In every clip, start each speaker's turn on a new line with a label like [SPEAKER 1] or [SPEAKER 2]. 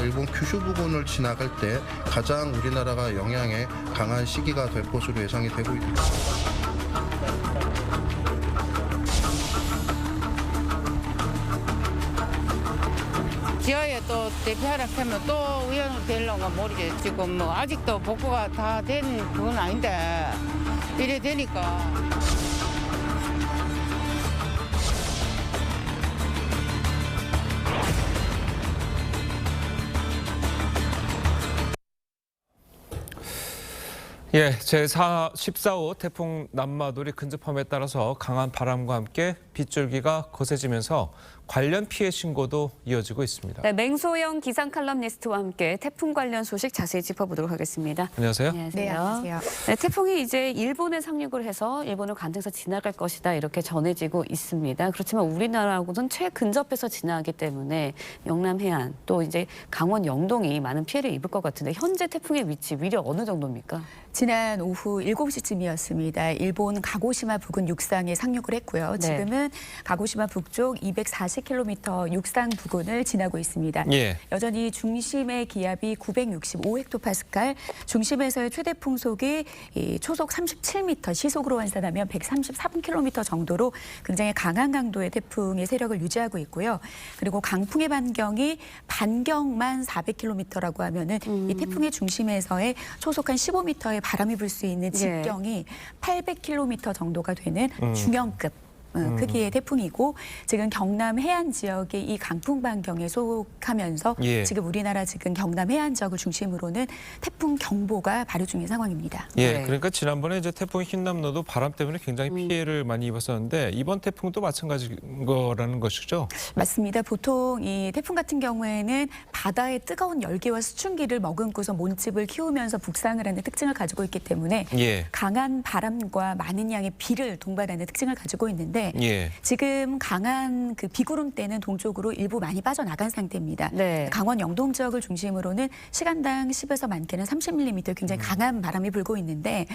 [SPEAKER 1] 일본 큐슈 부근을 지나갈 때 가장 우리나라가 영향에 강한 시기가 될 것으로 예상이 되고 있습니다.
[SPEAKER 2] 지하에 또 대피하라 하면 또 위험이 되려고 모르겠지. 지금 뭐 아직도 복구가 다 된 그건 아닌데 이래 되니까.
[SPEAKER 3] 예, 제14호 태풍 남마돌이 근접함에 따라서 강한 바람과 함께 빗줄기가 거세지면서 관련 피해 신고도 이어지고 있습니다.
[SPEAKER 4] 네, 맹소영 기상 칼럼니스트와 함께 태풍 관련 소식 자세히 짚어보도록 하겠습니다.
[SPEAKER 3] 안녕하세요.
[SPEAKER 4] 네, 안녕하세요. 네, 태풍이 이제 일본에 상륙을 해서 일본을 관통해서 지나갈 것이다 이렇게 전해지고 있습니다. 그렇지만 우리나라하고는 최근접해서 지나가기 때문에 영남 해안 또 이제 강원 영동이 많은 피해를 입을 것 같은데 현재 태풍의 위치 위력 어느 정도입니까?
[SPEAKER 5] 지난 오후 7시쯤이었습니다. 일본 가고시마 부근 육상에 상륙을 했고요. 지금은 가고시마 북쪽 240km 육상 부근을 지나고 있습니다.
[SPEAKER 3] 예.
[SPEAKER 5] 여전히 중심의 기압이 965헥토파스칼, 중심에서의 최대 풍속이 초속 37m, 시속으로 환산하면 133km 정도로 굉장히 강한 강도의 태풍의 세력을 유지하고 있고요. 그리고 강풍의 반경이 반경만 400km라고 하면은 이 태풍의 중심에서의 초속 한 15m의 바람이 불 수 있는 직경이 800km 정도가 되는 중형급 크기의 태풍이고 지금 경남 해안 지역의 이 강풍 반경에 속하면서 지금 우리나라 지금 경남 해안 지역을 중심으로는 태풍 경보가 발효 중인 상황입니다.
[SPEAKER 3] 예, 그러니까 지난번에 이제 태풍 흰남노도 바람 때문에 굉장히 피해를 많이 입었었는데 이번 태풍도 마찬가지인 거라는 것이죠?
[SPEAKER 5] 맞습니다. 보통 이 태풍 같은 경우에는 바다의 뜨거운 열기와 수증기를 머금고서 몸집을 키우면서 북상을 하는 특징을 가지고 있기 때문에 강한 바람과 많은 양의 비를 동반하는 특징을 가지고 있는데 지금 강한 그 비구름대는 동쪽으로 일부 많이 빠져나간 상태입니다. 강원 영동 지역을 중심으로는 시간당 10에서 많게는 30mm 굉장히 강한 바람이 불고 있는데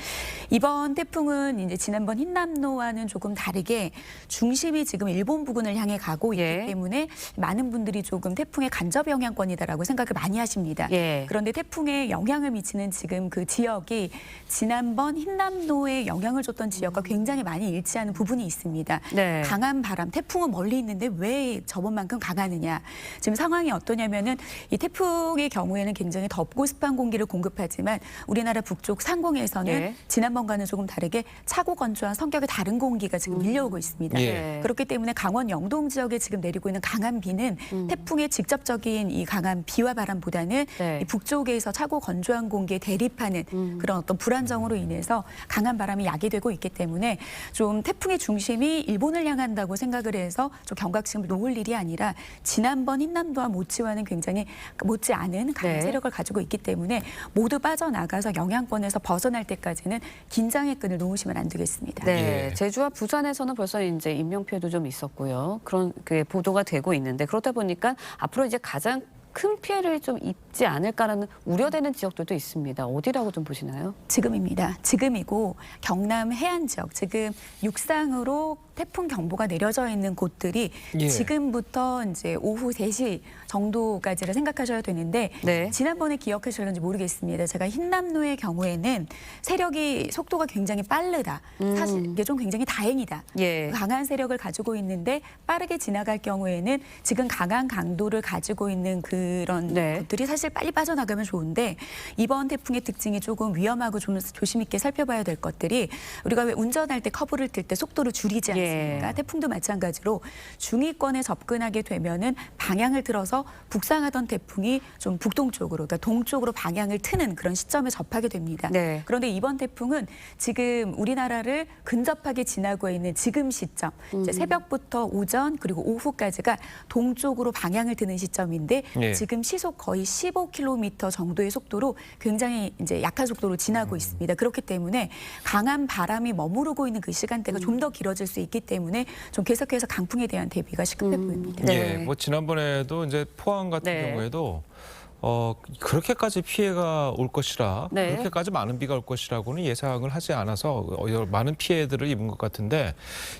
[SPEAKER 5] 이번 태풍은 이제 지난번 흰남노와는 조금 다르게 중심이 지금 일본 부근을 향해 가고 있기 때문에 많은 분들이 조금 태풍의 간접 영향권이다라고 생각을 많이 하십니다. 그런데 태풍에 영향을 미치는 지금 그 지역이 지난번 흰남노에 영향을 줬던 지역과 굉장히 많이 일치하는 부분이 있습니다. 강한 바람, 태풍은 멀리 있는데 왜 저번만큼 강하느냐. 지금 상황이 어떠냐면은 이 태풍의 경우에는 굉장히 덥고 습한 공기를 공급하지만 우리나라 북쪽 상공에서는 지난번과는 조금 다르게 차고 건조한 성격의 다른 공기가 지금 밀려오고 있습니다. 그렇기 때문에 강원 영동 지역에 지금 내리고 있는 강한 비는 태풍의 직접적인 이 강한 비와 바람보다는 이 북쪽에서 차고 건조한 공기에 대립하는 그런 어떤 불안정으로 인해서 강한 바람이 야기되고 있기 때문에 좀 태풍의 중심이 일본을 향한다고 생각을 해서 좀 경각심을 놓을 일이 아니라 지난번 흰남도와 못지와는 굉장히 못지않은 강한 세력을 가지고 있기 때문에 모두 빠져나가서 영향권에서 벗어날 때까지는 긴장의 끈을 놓으시면 안 되겠습니다.
[SPEAKER 4] 제주와 부산에서는 벌써 이제 인명피해도 좀 있었고요. 그런 그 보도가 되고 있는데 그러다 보니까 앞으로 이제 가장 큰 피해를 좀 입지 않을까라는 우려되는 지역들도 있습니다. 어디라고 좀 보시나요?
[SPEAKER 5] 지금입니다. 지금이고 경남 해안 지역, 지금 육상으로 태풍 경보가 내려져 있는 곳들이 지금부터 이제 오후 3시 정도까지를 생각하셔야 되는데 지난번에 기억하실는지 모르겠습니다. 제가 흰남노의 경우에는 세력이 속도가 굉장히 빠르다. 사실 이게 좀 굉장히 다행이다. 강한 세력을 가지고 있는데 빠르게 지나갈 경우에는 지금 강한 강도를 가지고 있는 그런 곳들이 사실 빨리 빠져나가면 좋은데 이번 태풍의 특징이 조금 위험하고 좀 조심 있게 살펴봐야 될 것들이 우리가 왜 운전할 때 커브를 틀 때 속도를 줄이지 않습니까? 태풍도 마찬가지로 중위권에 접근하게 되면은 방향을 틀어서 북상하던 태풍이 좀 북동쪽으로, 그러니까 동쪽으로 방향을 트는 그런 시점에 접하게 됩니다. 그런데 이번 태풍은 지금 우리나라를 근접하게 지나고 있는 지금 시점, 이제 새벽부터 오전 그리고 오후까지가 동쪽으로 방향을 트는 시점인데 지금 시속 거의 15km 정도의 속도로 굉장히 이제 약한 속도로 지나고 있습니다. 그렇기 때문에 강한 바람이 머무르고 있는 그 시간대가 좀 더 길어질 수 있기 때문에 좀 계속해서 강풍에 대한 대비가 시급해 보입니다.
[SPEAKER 3] 뭐 지난번에도 이제 포항 같은 경우에도 그렇게까지 피해가 올 것이라
[SPEAKER 4] 네.
[SPEAKER 3] 그렇게까지 많은 비가 올 것이라고는 예상을 하지 않아서 많은 피해들을 입은 것 같은데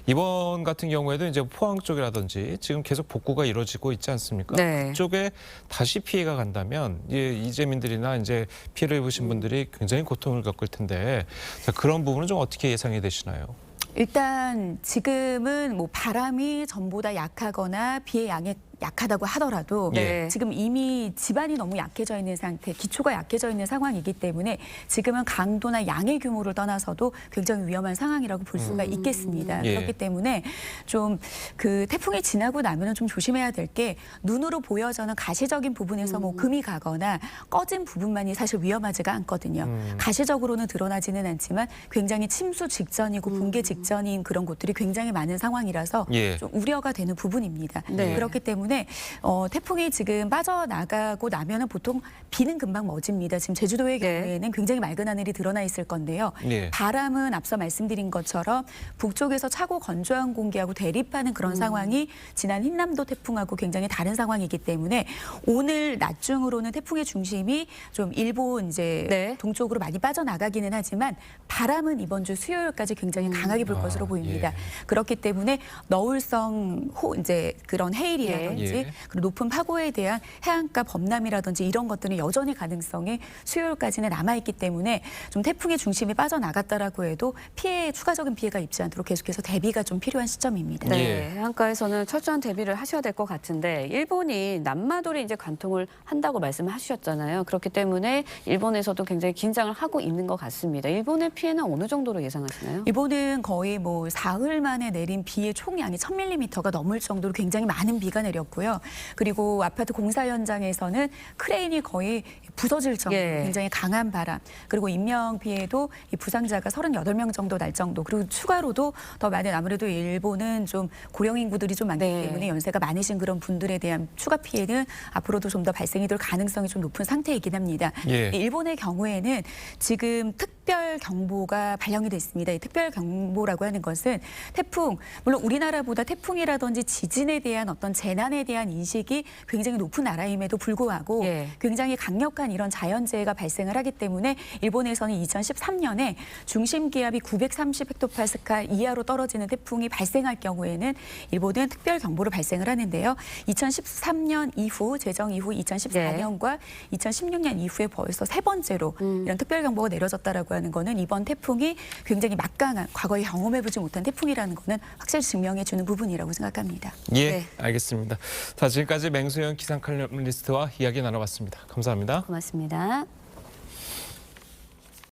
[SPEAKER 3] 이번 같은 경우에도 이제 포항 쪽이라든지 지금 계속 복구가 이루어지고 있지 않습니까?
[SPEAKER 4] 네.
[SPEAKER 3] 그쪽에 다시 피해가 간다면 이재민들이나 이제 피해를 입으신 분들이 굉장히 고통을 겪을 텐데 자, 그런 부분은 좀 어떻게 예상이 되시나요?
[SPEAKER 5] 일단 지금은 뭐 바람이 전보다 약하거나 비의 양이 약하다고 하더라도
[SPEAKER 3] 네.
[SPEAKER 5] 지금 이미 지반이 너무 약해져 있는 상태, 기초가 약해져 있는 상황이기 때문에 지금은 강도나 양의 규모를 떠나서도 굉장히 위험한 상황이라고 볼 수가 있겠습니다.
[SPEAKER 3] 예.
[SPEAKER 5] 그렇기 때문에 좀 그 태풍이 지나고 나면은 좀 조심해야 될 게 눈으로 보여져는 가시적인 부분에서 뭐 금이 가거나 꺼진 부분만이 사실 위험하지가 않거든요. 가시적으로는 드러나지는 않지만 굉장히 침수 직전이고 붕괴 직전인 그런 곳들이 굉장히 많은 상황이라서
[SPEAKER 3] 예.
[SPEAKER 5] 좀 우려가 되는 부분입니다.
[SPEAKER 4] 네.
[SPEAKER 5] 그렇기 때문에 태풍이 지금 빠져나가고 나면은 보통 비는 금방 멎습니다. 지금 제주도의
[SPEAKER 4] 네.
[SPEAKER 5] 경우에는 굉장히 맑은 하늘이 드러나 있을 건데요.
[SPEAKER 3] 예.
[SPEAKER 5] 바람은 앞서 말씀드린 것처럼 북쪽에서 차고 건조한 공기하고 대립하는 그런 상황이 지난 흰남도 태풍하고 굉장히 다른 상황이기 때문에 오늘 낮 중으로는 태풍의 중심이 좀 일본 이제
[SPEAKER 4] 네.
[SPEAKER 5] 동쪽으로 많이 빠져나가기는 하지만 바람은 이번 주 수요일까지 굉장히 강하게 불 것으로 보입니다.
[SPEAKER 3] 예.
[SPEAKER 5] 그렇기 때문에 너울성 이제 그런 해일이라든지
[SPEAKER 3] 예.
[SPEAKER 5] 그리고 높은 파고에 대한 해안가 범람이라든지 이런 것들은 여전히 가능성이 수요일까지는 남아있기 때문에 좀 태풍의 중심이 빠져나갔다라고 해도 추가적인 피해가 입지 않도록 계속해서 대비가 좀 필요한 시점입니다.
[SPEAKER 4] 네,
[SPEAKER 3] 예.
[SPEAKER 4] 해안가에서는 철저한 대비를 하셔야 될 것 같은데 일본이 남마돌이 이제 관통을 한다고 말씀하셨잖아요. 그렇기 때문에 일본에서도 굉장히 긴장을 하고 있는 것 같습니다. 일본의 피해는 어느 정도로 예상하시나요?
[SPEAKER 5] 일본은 거의 뭐 사흘 만에 내린 비의 총량이 1000mm가 넘을 정도로 굉장히 많은 비가 내렸고요. 그리고 아파트 공사 현장에서는 크레인이 거의 부서질 정도로
[SPEAKER 4] 예.
[SPEAKER 5] 굉장히 강한 바람, 그리고 인명 피해도 이 부상자가 38명 정도 날 정도, 그리고 추가로도 더 많은 아무래도 일본은 좀 고령 인구들이 좀 많기
[SPEAKER 4] 네.
[SPEAKER 5] 때문에 연세가 많으신 그런 분들에 대한 추가 피해는 앞으로도 좀 더 발생이 될 가능성이 좀 높은 상태이긴 합니다.
[SPEAKER 3] 예.
[SPEAKER 5] 일본의 경우에는 지금 특별 경보가 발령이 됐습니다. 이 특별 경보라고 하는 것은 태풍, 물론 우리나라보다 태풍이라든지 지진에 대한 어떤 재난에 대한 인식이 굉장히 높은 나라임에도 불구하고
[SPEAKER 4] 예.
[SPEAKER 5] 굉장히 강력한 이런 자연재해가 발생을 하기 때문에 일본에서는 2013년에 중심 기압이 930 헥토파스칼 이하로 떨어지는 태풍이 발생할 경우에는 일본은 특별 경보를 발생을 하는데요. 2013년 이후 제정 이후 2014년과 2016년 이후에 벌써 세 번째로 이런 특별 경보가 내려졌다라고 하는 거는 이번 태풍이 굉장히 막강한 과거에 경험해보지 못한 태풍이라는 거는 확실히 증명해 주는 부분이라고 생각합니다.
[SPEAKER 3] 예,
[SPEAKER 4] 네.
[SPEAKER 3] 알겠습니다. 자, 지금까지 맹수현 기상칼럼니스트와 이야기 나눠봤습니다. 감사합니다.
[SPEAKER 4] 고맙습니다.